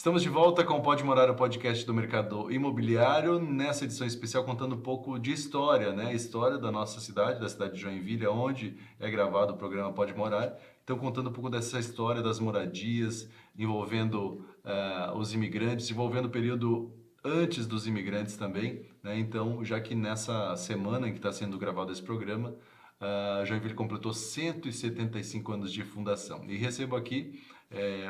Estamos de volta com o Pode Morar, o podcast do mercado imobiliário, nessa edição especial contando um pouco de história, né? História da nossa cidade, da cidade de Joinville, onde é gravado o programa Pode Morar. Então, contando um pouco dessa história das moradias, envolvendo os imigrantes, envolvendo o período antes dos imigrantes também, né? Então, já que nessa semana em que está sendo gravado esse programa, Joinville completou 175 anos de fundação. E recebo aqui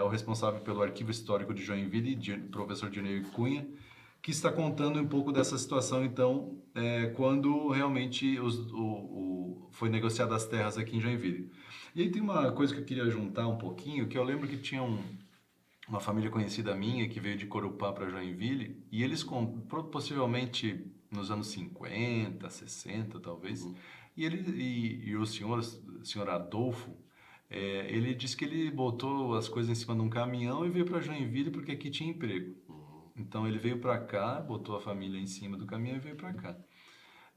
o responsável pelo Arquivo Histórico de Joinville, professor Dinei Cunha, que está contando um pouco dessa situação, então, quando realmente foi negociada as terras aqui em Joinville. E aí tem uma coisa que eu queria juntar um pouquinho, que eu lembro que tinha uma família conhecida minha que veio de Corupá para Joinville, e eles possivelmente nos anos 50, 60 talvez, e o senhor Adolfo, ele disse que ele botou as coisas em cima de um caminhão e veio para Joinville porque aqui tinha emprego. Então ele veio para cá, botou a família em cima do caminhão e veio para cá.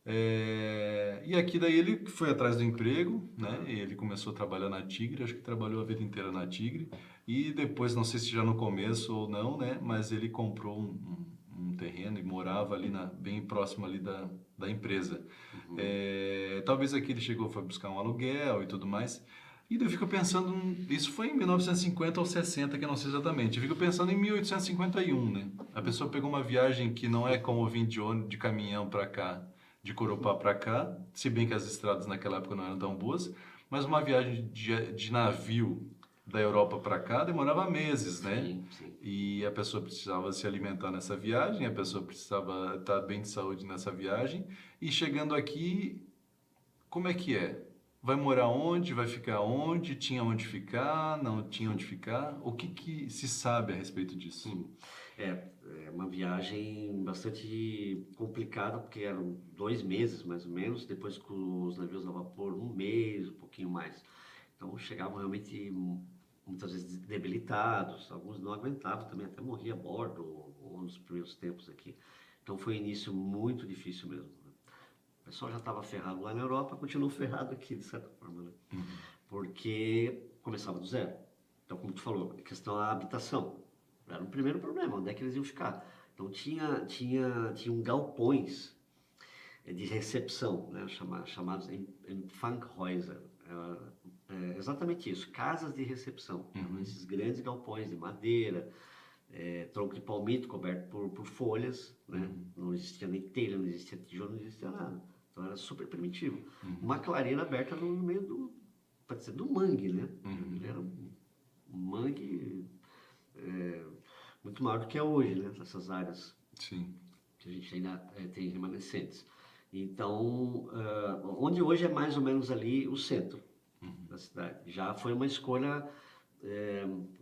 E aqui daí ele foi atrás do emprego, né? Ele começou a trabalhar na Tigre, acho que trabalhou a vida inteira na Tigre. E depois, não sei se já no começo ou não, né? Mas ele comprou um terreno e morava ali bem próximo ali da empresa. Talvez aqui ele foi buscar um aluguel e tudo mais. E daí eu fico pensando, isso foi em 1950 ou 60, que eu não sei exatamente. Eu fico pensando em 1851, né? A pessoa pegou uma viagem que não é como vir de caminhão para cá, de Corupá para cá, se bem que as estradas naquela época não eram tão boas, mas uma viagem de navio da Europa para cá demorava meses, né? Sim, sim. E a pessoa precisava se alimentar nessa viagem, a pessoa precisava estar bem de saúde nessa viagem, e chegando aqui, como é que é? Vai morar onde? Vai ficar onde? Tinha onde ficar? Não tinha onde ficar? O que se sabe a respeito disso? É uma viagem bastante complicada, porque eram 2 meses mais ou menos, depois com os navios a vapor, 1 mês, um pouquinho mais. Então chegavam realmente muitas vezes debilitados, alguns não aguentavam também, até morria a bordo, ou nos primeiros tempos aqui. Então foi um início muito difícil mesmo, né? O pessoal já estava ferrado lá na Europa, continuou ferrado aqui, de certa forma, né? Porque começava do zero. Então, como tu falou, a questão da habitação era o primeiro problema, onde é que eles iam ficar? Então, tinham galpões de recepção, né, chamados Empfanghäuser. Exatamente isso, casas de recepção. Então, esses grandes galpões de madeira, tronco de palmito coberto por folhas, né? Não existia nem telha, não existia tijolo, não existia nada. Então era super primitivo. Uma clareira aberta no meio pode ser do mangue, né? Era um mangue muito maior do que é hoje, né? Essas áreas Sim. que a gente ainda tem remanescentes. Então, onde hoje é mais ou menos ali o centro da cidade. Já foi uma escolha,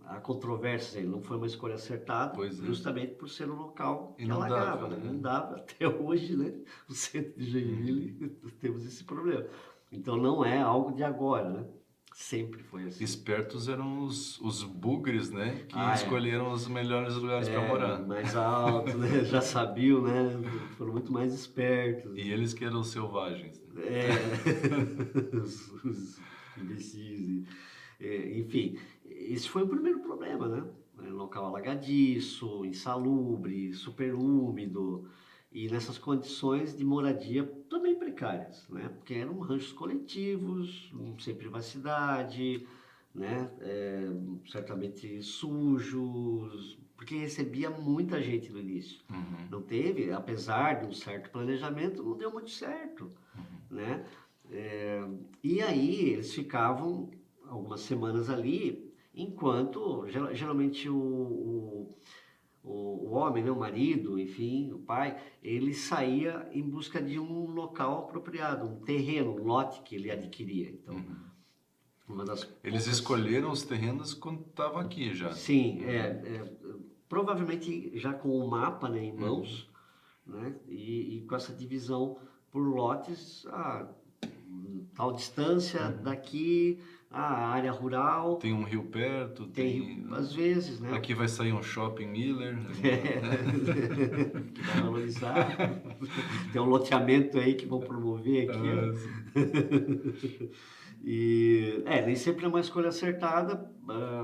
há controvérsias aí, não foi uma escolha acertada, justamente por ser um local E que não alagava, dava, né? né? Não dava. Até hoje, né? O centro de Joinville, temos esse problema. Então, não é algo de agora, né? Sempre foi assim. Espertos eram os bugres, né? Que Ah, escolheram os melhores lugares para morar. mais alto, né? Já sabiam, né? Foram muito mais espertos. E eles que eram selvagens, né? Os imbecis. Enfim, esse foi o primeiro problema, né? Local alagadiço, insalubre, super úmido e nessas condições de moradia também precárias, né? Porque eram ranchos coletivos, sem privacidade, né? Certamente sujos, porque recebia muita gente no início. Não teve, apesar de um certo planejamento, não deu muito certo, né? E aí eles ficavam algumas semanas ali, enquanto geralmente o homem, né, o marido, enfim, o pai, ele saía em busca de um local apropriado, um terreno, um lote que ele adquiria. Então, uma das Eles poucas... escolheram os terrenos quando estavam aqui já. Sim, provavelmente já com o mapa, né, em mãos, né, e com essa divisão por lotes, tal distância daqui, a área rural, Tem um rio perto, tem... às vezes, né? Aqui vai sair um shopping Miller. Que vai valorizar. Tem um loteamento aí que vão promover aqui, ó. E nem sempre é uma escolha acertada.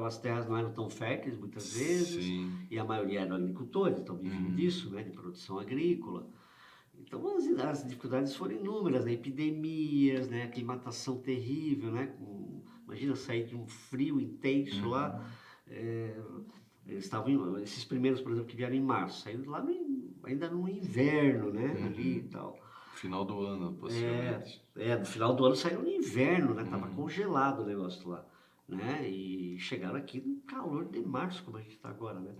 As terras não eram tão férteis muitas vezes, Sim. e a maioria eram agricultores, então viviam disso, né, de produção agrícola. Então as dificuldades foram inúmeras, né? Epidemias, né? Aclimatação terrível, né? Imagina sair de um frio intenso lá. Eles estavam, esses primeiros, por exemplo, que vieram em março, saíram lá ainda no inverno, né? Ali e tal. Final do ano, possivelmente. No final do ano saíram no inverno, né? Tava congelado o negócio lá, né? E chegaram aqui no calor de março, como a gente está agora, né?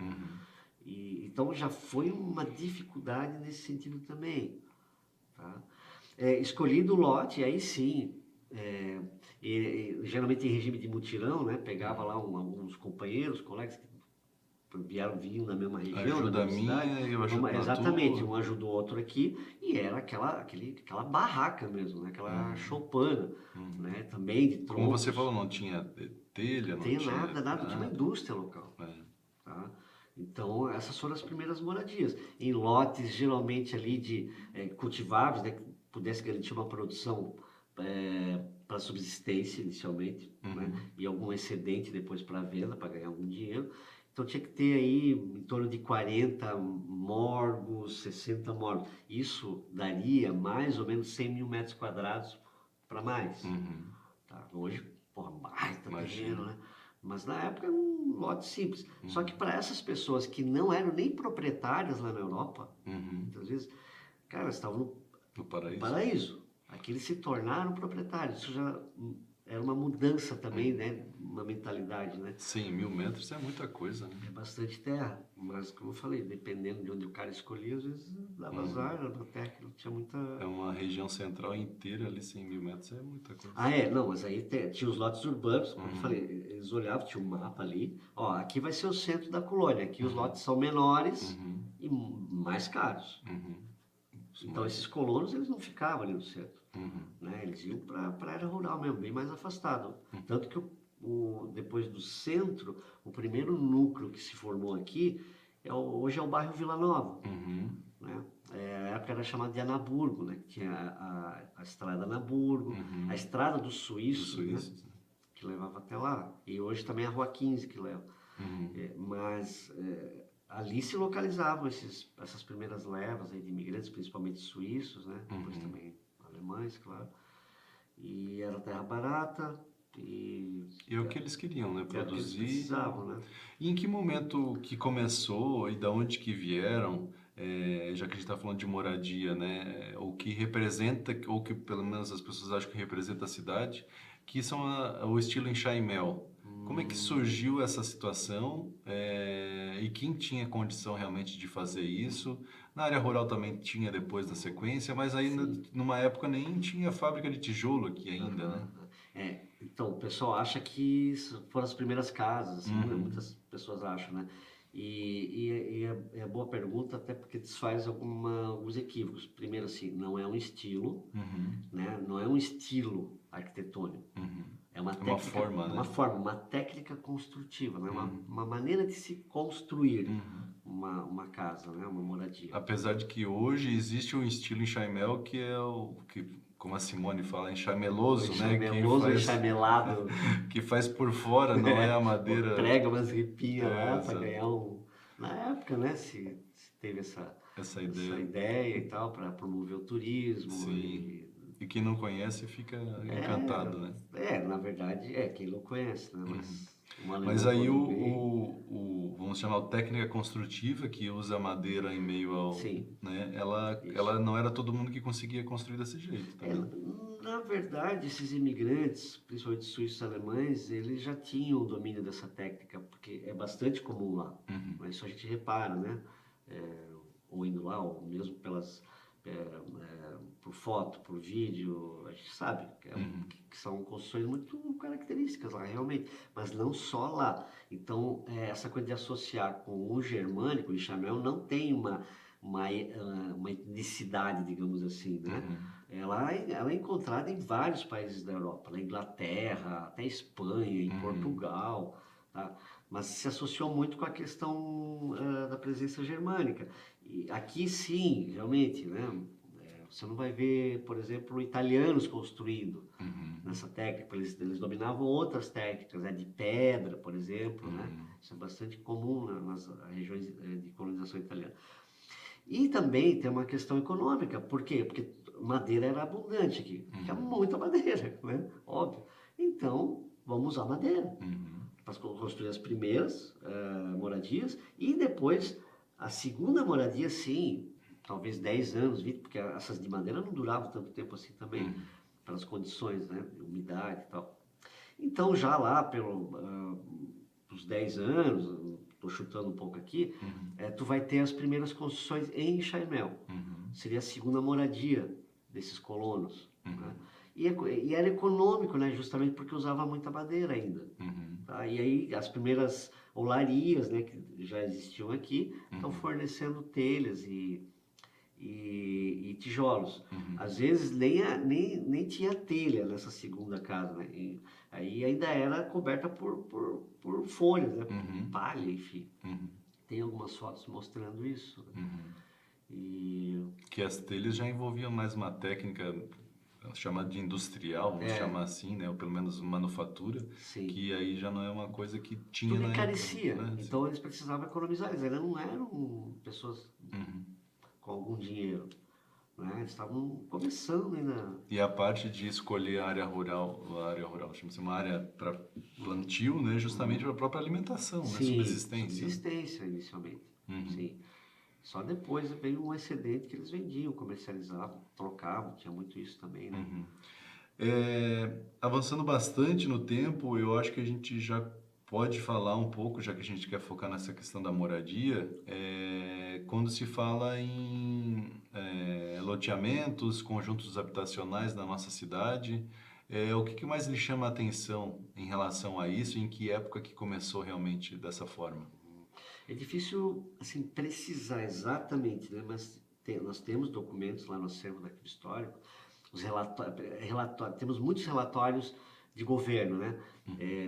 Então já foi uma dificuldade nesse sentido também, tá? Escolhido o lote, aí sim, geralmente em regime de mutirão, né? Pegava lá alguns companheiros, colegas que vinham da mesma região, Ajuda da a mesma minha cidade. e eu ajudo na Exatamente, tua. um ajudou o outro aqui, e era aquela barraca mesmo, né? Aquela choupana, né? Também de troncos. Como você falou, não tinha telha, Não não tinha tinha nada, tinha uma indústria local. Tá? Então, essas foram as primeiras moradias. Em lotes, geralmente ali de cultiváveis, né, que pudesse garantir uma produção para subsistência inicialmente, né, e algum excedente depois para venda, para ganhar algum dinheiro. Então, tinha que ter aí em torno de 40 morgos, 60 morgos. Isso daria mais ou menos 100 mil metros quadrados para mais. Tá? Hoje, porra, baita terreno, né? Mas na época era um lote simples. Só que para essas pessoas que não eram nem proprietárias lá na Europa, muitas vezes, cara, estavam No no paraíso. paraíso. Aqui eles se tornaram proprietários. Isso já era uma mudança também, né? Uma mentalidade, né? 100 mil metros é muita coisa, né? É bastante terra, mas como eu falei, dependendo de onde o cara escolhia, às vezes dava azar, era uma terra que não tinha muita... É uma região central inteira ali, 100 mil metros é muita coisa. Não, mas aí tinha os lotes urbanos, como eu falei, eles olhavam, tinha um mapa ali, ó, aqui vai ser o centro da colônia, aqui os lotes são menores e mais caros. Então esses colonos, eles não ficavam ali no centro, né? Eles iam para a área rural mesmo, bem mais afastado. Tanto que depois do centro, o primeiro núcleo que se formou aqui, hoje é o bairro Vila Nova, né? A época era chamada de Anaburgo, né? Tinha a estrada Anaburgo, a estrada dos suíços, né? Que levava até lá. E hoje também a Rua 15 que leva. Mas ali se localizavam essas primeiras levas aí de imigrantes, principalmente suíços, né? Depois também alemães, claro. E era terra barata. E é o que eles queriam, né? era o que eles Produzir. precisavam, né? E em que momento que começou e da onde que vieram, já que a gente está falando de moradia, né? O que representa, ou que pelo menos as pessoas acham que representa a cidade, que são o estilo enxaimel. Como é que surgiu essa situação e quem tinha condição realmente de fazer isso? Na área rural também tinha depois da sequência, mas aí numa época nem tinha fábrica de tijolo aqui ainda, né? Então, o pessoal acha que foram as primeiras casas, assim, muitas pessoas acham, né? E é boa pergunta, até porque desfaz alguns equívocos. Primeiro, assim, não é um estilo, né? Não é um estilo arquitetônico. É uma técnica, forma, né? Uma forma, uma técnica construtiva, né? Uma maneira de se construir uma casa, né? Uma moradia. Apesar de que hoje existe um estilo enxaimel que é o que, como a Simone fala, enxameloso, né? Enxameloso, enxamelado. Que faz por fora, não é a madeira. Prega umas ripinhas lá para exato. ganhar um... Na época, né? Se teve essa ideia e tal, para promover o turismo. Sim. E quem não conhece fica encantado, né? Na verdade, quem não conhece, né? Mas aí vamos chamar o técnica construtiva, que usa madeira em meio ao... Sim. Né? Ela não era todo mundo que conseguia construir desse jeito. Tá? Na verdade, esses imigrantes, principalmente suíços e alemães, eles já tinham o domínio dessa técnica, porque é bastante comum lá. Mas isso a gente repara, né? Ou indo lá, ou mesmo por foto, por vídeo, a gente sabe que são construções muito características lá, realmente, mas não só lá. Então, essa coisa de associar com o germânico, o enxamel, não tem uma etnicidade, digamos assim, né? ela é encontrada em vários países da Europa, na Inglaterra, até Espanha, em Portugal, tá? Mas se associou muito com a questão da presença germânica. E aqui sim, realmente, né? Você não vai ver, por exemplo, italianos construindo nessa técnica. Eles dominavam outras técnicas, né? De pedra, por exemplo, né? Isso é bastante comum nas regiões de colonização italiana. E também tem uma questão econômica. Por quê? Porque madeira era abundante aqui. Tinha muita madeira, né? Óbvio. Então, vamos usar madeira para construir as primeiras moradias e depois a segunda moradia, sim, talvez 10 anos, 20, porque essas de madeira não duravam tanto tempo assim também, pelas condições, né? Umidade e tal. Então, já lá pelos 10 anos, estou chutando um pouco aqui, tu vai ter as primeiras construções em Chaimel. Seria a segunda moradia desses colonos. Né? E era econômico, né? Justamente porque usava muita madeira ainda. Tá? E aí as primeiras olarias, né, que já existiam aqui, estão fornecendo telhas e tijolos. Às vezes nem tinha telha nessa segunda casa, né? E aí ainda era coberta por folhas, né? Palha, enfim. Tem algumas fotos mostrando isso. E... Que as telhas já envolviam mais uma técnica chamada de industrial, vamos chamar assim, né? Ou pelo menos manufatura, sim. Que aí já não é uma coisa que tinha tudo na encarecia. época, né? Então eles precisavam economizar. Eles ainda não eram pessoas com algum dinheiro. Né? Eles estavam começando ainda. E a parte de escolher a área rural, chama-se uma área para plantio, né? Justamente para a própria alimentação, né? Sim, Subsistência. subsistência inicialmente. Sim. Só depois veio um excedente que eles vendiam, comercializavam, trocavam, tinha muito isso também, né? Avançando bastante no tempo, eu acho que a gente já pode falar um pouco, já que a gente quer focar nessa questão da moradia, quando se fala em loteamentos, conjuntos habitacionais na nossa cidade, o que mais lhe chama a atenção em relação a isso? Em que época que começou realmente dessa forma? É difícil, assim, precisar exatamente, né? Mas nós temos documentos lá no acervo do Arquivo Histórico, temos muitos relatórios de governo, né?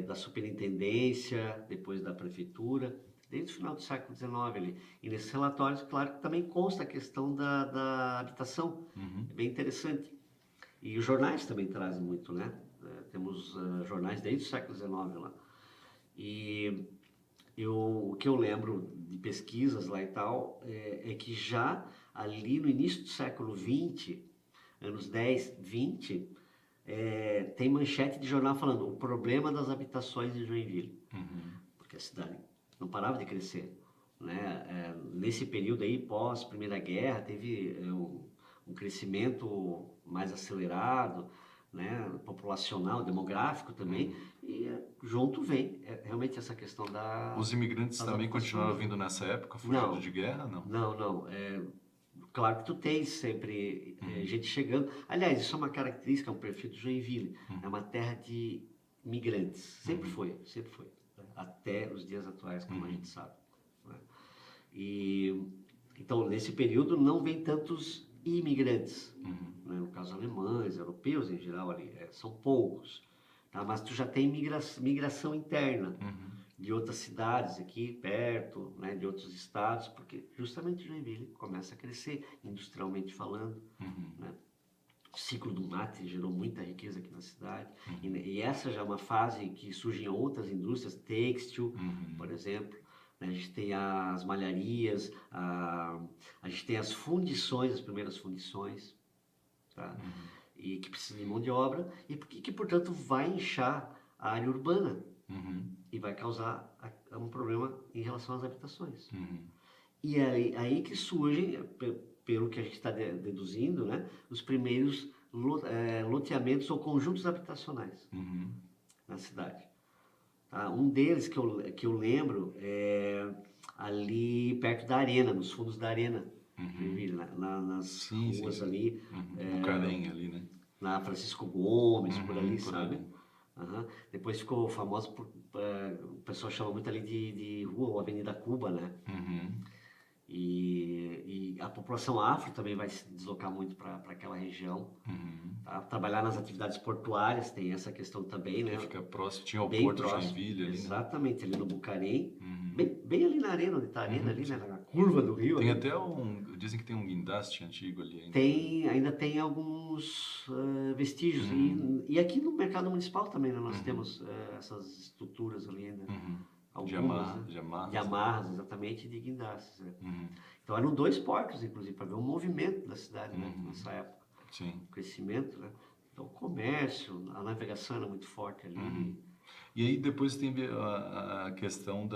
Da superintendência, depois da prefeitura, desde o final do século XIX ali. E nesses relatórios, claro, que também consta a questão da habitação. É bem interessante. E os jornais também trazem muito, né? Temos jornais desde o século XIX lá. E o que eu lembro de pesquisas lá e tal, é que já ali no início do século XX, anos 10, 20, tem manchete de jornal falando o problema das habitações em Joinville. Porque a cidade não parava de crescer. Né? Nesse período aí, pós Primeira Guerra, teve um crescimento mais acelerado, né? Populacional, demográfico também, e junto vem realmente essa questão Os imigrantes das também continuaram habitações, vindo nessa época, fugindo de guerra, não? Não. Claro que tu tens sempre gente chegando. Aliás, isso é uma característica, é um perfil do Joinville. É uma terra de migrantes. Sempre foi. Né? Até os dias atuais, como a gente sabe. Né? Então, nesse período, não vem tantos imigrantes. Né? No caso, alemães, europeus em geral ali. São poucos. Tá? Mas tu já tem migração interna. De outras cidades aqui perto, né, de outros estados, porque justamente Joinville começa a crescer, industrialmente falando. Né? O ciclo do mate gerou muita riqueza aqui na cidade. E essa já é uma fase que surgem outras indústrias, têxtil, por exemplo. Né? A gente tem as malharias, a gente tem as fundições, as primeiras fundições, tá? E que precisam de mão de obra, e que portanto, vai inchar a área urbana. E vai causar um problema em relação às habitações. E é aí que surgem, pelo que a gente está deduzindo, né, os primeiros loteamentos ou conjuntos habitacionais na cidade. Tá? Um deles que eu lembro é ali perto da arena, nos fundos da arena, nas ruas ali. No Carém ali, né? Na Francisco Gomes, por ali, sabe? Depois ficou famoso o pessoal chama muito ali de rua ou Avenida Cuba, né? E a população afro também vai se deslocar muito para aquela região. Tá? Trabalhar nas atividades portuárias, tem essa questão também, né? Que fica próximo, tinha o Bem Porto próximo, Joinville ali, né? exatamente, ali no Bucarém, bem ali na arena, onde está a arena, ali, né? Na curva do rio. Tem ali. até dizem que tem um guindaste antigo ali ainda. Ainda tem alguns vestígios. E aqui no mercado municipal também, né? Nós temos essas estruturas ali ainda. Algumas, De de amarras, exatamente, e de guindastes. Né? Então eram 2 portos, inclusive, para ver o movimento da cidade, né? Nessa época. Sim. O crescimento, né? Então o comércio, a navegação era muito forte ali. E aí depois tem a questão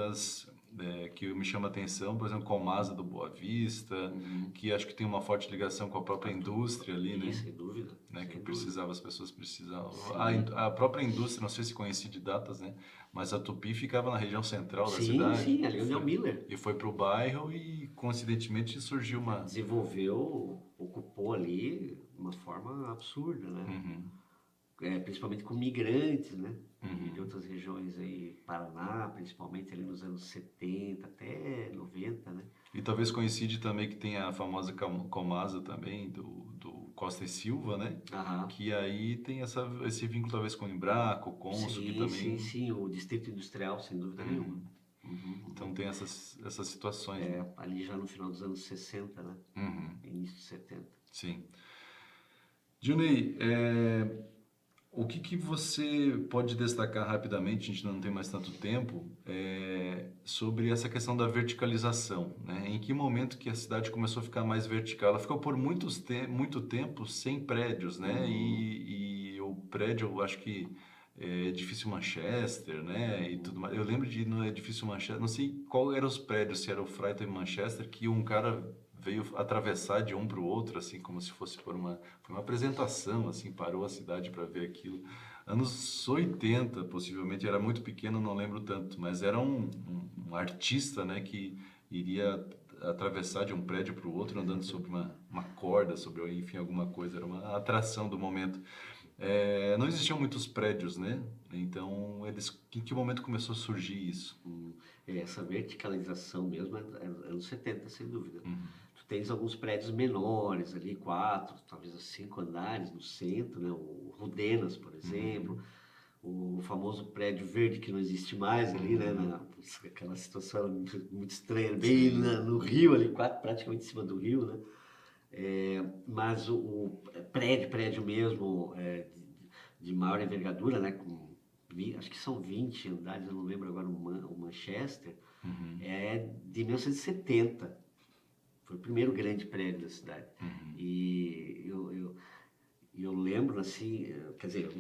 que me chama a atenção, por exemplo, Comasa do Boa Vista, que acho que tem uma forte ligação com a própria indústria ali, né? Sem dúvida. Né? Sem Que as pessoas precisavam. Sim. A própria indústria, não sei se conheci de datas, né? Mas a Tupi ficava na região central da Sim, cidade. sim, ali onde é o Miller. E foi para o bairro e, coincidentemente, surgiu uma... Desenvolveu, ocupou ali de uma forma absurda, né? Principalmente com migrantes, né? De outras regiões aí, Paraná, principalmente ali nos anos 70 até 90, né? E talvez coincide também que tem a famosa Comasa também, do Costa e Silva, né? Que aí tem esse vínculo talvez com o Embraco, o Consul, que também... Sim, o Distrito Industrial, sem dúvida nenhuma. Então tem essas situações. Né? Ali já no final dos anos 60, né? Início de 70. Sim. Dionei, o que você pode destacar rapidamente, a gente não tem mais tanto tempo, sobre essa questão da verticalização, né? Em que momento que a cidade começou a ficar mais vertical? Ela ficou por muito tempo sem prédios, né? E o prédio, eu acho que edifício Manchester, né? E tudo mais. Eu lembro de ir no edifício Manchester, não sei qual eram os prédios, se era o Freighton e Manchester, que um cara veio atravessar de um para o outro, assim, como se fosse foi uma apresentação, assim, parou a cidade para ver aquilo. Anos 80, possivelmente, era muito pequeno, não lembro tanto, mas era um artista, né, que iria atravessar de um prédio para o outro andando sobre uma corda, enfim, alguma coisa, era uma atração do momento. Não existiam muitos prédios, né? Então, em que momento começou a surgir isso? Essa verticalização mesmo é anos 70, sem dúvida. Tu tens alguns prédios menores ali, 4, talvez 5 andares no centro, né? O Rudenas, por exemplo. O famoso prédio verde que não existe mais ali, né? Aquela situação muito estranha, bem no rio ali, praticamente em cima do rio, né? Mas o prédio mesmo de maior envergadura, né? Acho que são 20 andares, eu não lembro agora o Manchester, é de 1970. Foi o primeiro grande prédio da cidade. E eu lembro, assim, quer dizer,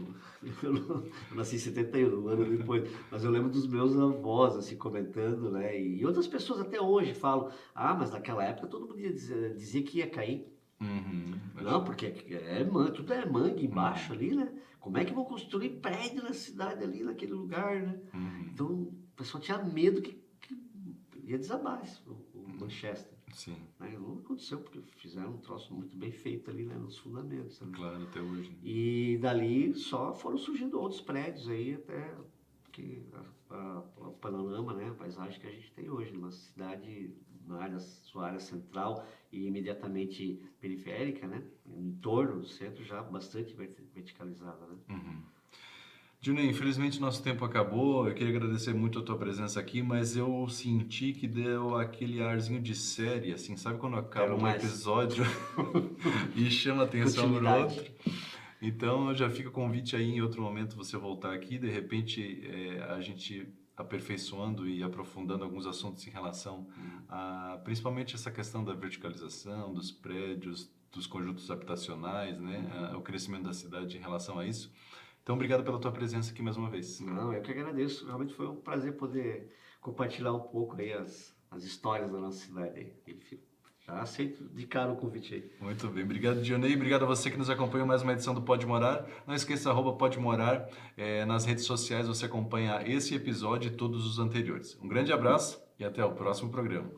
eu nasci em 71, um ano depois, mas eu lembro dos meus avós, assim, comentando, né? E outras pessoas até hoje falam, mas naquela época todo mundo dizia que ia cair. Não, porque tudo é mangue embaixo ali, né? Como é que vão construir prédio na cidade ali, naquele lugar, né? Então, o pessoal tinha medo que ia desabar o Manchester. Sim. Né? Não aconteceu, porque fizeram um troço muito bem feito ali, né? Nos fundamentos. Ali. Claro, até hoje. E dali só foram surgindo outros prédios aí, até que o panorama, né? A paisagem que a gente tem hoje, numa cidade, sua área central e imediatamente periférica, né? Em torno do centro já bastante verticalizada, né? Dionei, infelizmente nosso tempo acabou, eu queria agradecer muito a tua presença aqui, mas eu senti que deu aquele arzinho de série, assim, sabe quando acaba episódio e chama atenção no outro? Então já fica o convite aí em outro momento você voltar aqui, de repente a gente aperfeiçoando e aprofundando alguns assuntos em relação a principalmente essa questão da verticalização, dos prédios, dos conjuntos habitacionais, né? O crescimento da cidade em relação a isso. Então, obrigado pela tua presença aqui mais uma vez. Não, eu que agradeço. Realmente foi um prazer poder compartilhar um pouco aí as histórias da nossa cidade. Já aceito de cara o convite aí. Muito bem. Obrigado, Dionei. Obrigado a você que nos acompanhou mais uma edição do Pode Morar. Não esqueça, @Pode Morar. Nas redes sociais você acompanha esse episódio e todos os anteriores. Um grande abraço e até o próximo programa.